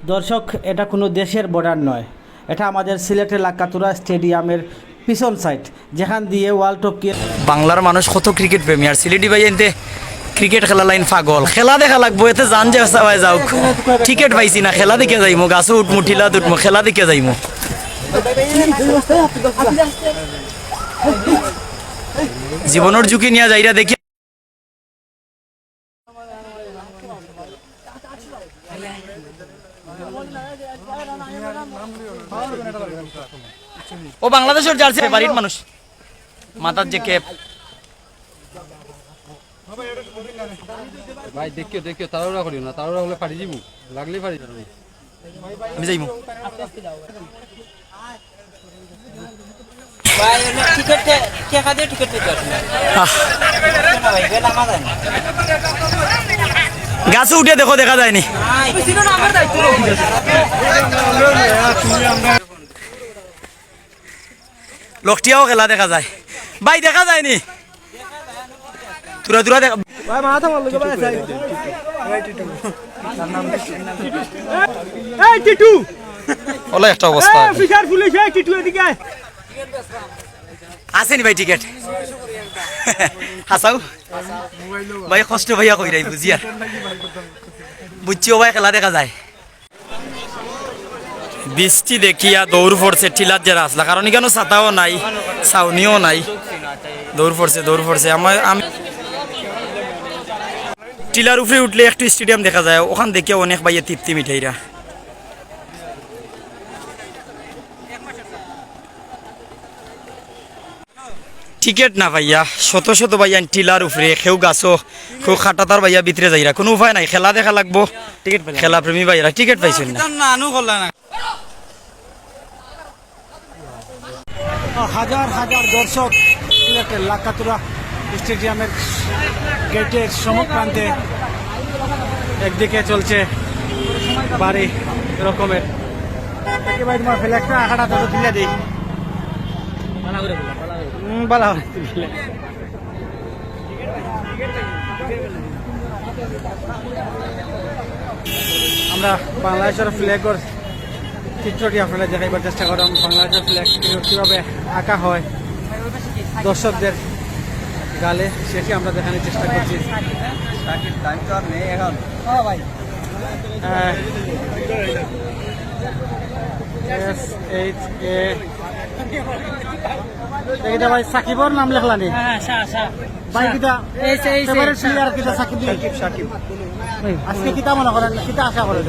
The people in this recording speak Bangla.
দর্শক, এটা কোনো দেশের বর্ডার নয়, এটা আমাদের সিলেটের লাকাতুরা স্টেডিয়ামের পিছন সাইড, যেখান দিয়ে ওয়ার্ল্ড কাপ। বাংলার মানুষ কত ক্রিকেট প্রেমী, আর সিলেটি ভাই এনতে ক্রিকেট খেলা লাইন পাগল। খেলা দেখা লাগবো, এতে জান যে সবাই যাওক। টিকিট পাইছি না, খেলা দেখে যাইমু, গাছে উঠমু, টিলা উঠমু, খেলা দেখে যাইমু। জীবনের ঝুঁকি নিয়ে যাইরা দেখি। ও বাংলাদেশের জার্সি বাড়ির মানুষ, মাথার যে ক্যাপ। ভাই দেখিও দেখিও, তাড়াহুড়া করিও না, তাড়াহুড়া হলে ফাড়ি যাবো, লাগলেই ফাড়ি যাবো। আমি যাইমু। গাছে উঠে দেখো, দেখা যায়নি। লোকটিয়াও খেলা দেখা যায়, ভাই দেখা যায়নি। তুরা তুরা দেখা ওলা একটা অবস্থা আসেনি ভাই। টিকেট হাসাও ভাই, কষ্ট ভাইয়া কই রাই বুঝিয়া বুঝছিও ভাই, খেলা দেখা যায়। বৃষ্টি দেখিয়া দৌড় পড়ছে টিলার যারা আসলা, কারণ এখানে ছাতাও নাই, ছাউনিও নাই। দৌড় পড়ছে আমি টিলার উপরে উঠলে একটু স্টেডিয়াম দেখা যায়, ওখান দেখে অনেক ভাইয়া তৃপ্তি মিঠাইরা। টিকেট না ভাইয়া, শত শত ভাইয়া টিলার উপরে, কেউ গাছও, কেউ খাটাতার ভাইয়া ভিতরে যাইরা, কোনো উপায় নাই, খেলা দেখা লাগবো। টিকিট খেলা প্রেমী ভাইরা টিকিট পাইছেন না। হাজার হাজার দর্শক সিলেটের লাকাতুরা স্টেডিয়ামের গেটের সম্মুখপ্রান্তে একদিকে চলছে বাড়ি রকমের। ভাই তোমার ফ্ল্যাগটা আঁকাটা ধরো তুলে দিই, আমরা বাংলাদেশের ফ্ল্যাগের চিত্রটি আপনারা দেখাইবার চেষ্টা করলাম। বাংলাদেশের ফ্ল্যাগ কীভাবে আঁকা হয় দর্শকদের গালে, সেটি আমরা দেখানোর চেষ্টা করছি। ভাই সাকিবর নাম লেখলানি ভাই, কিতা ফেভারিট প্লেয়ার কিতা? সাকিব সাকিব। আজকে কিতা মনে করেন, কিতা আশা করেন?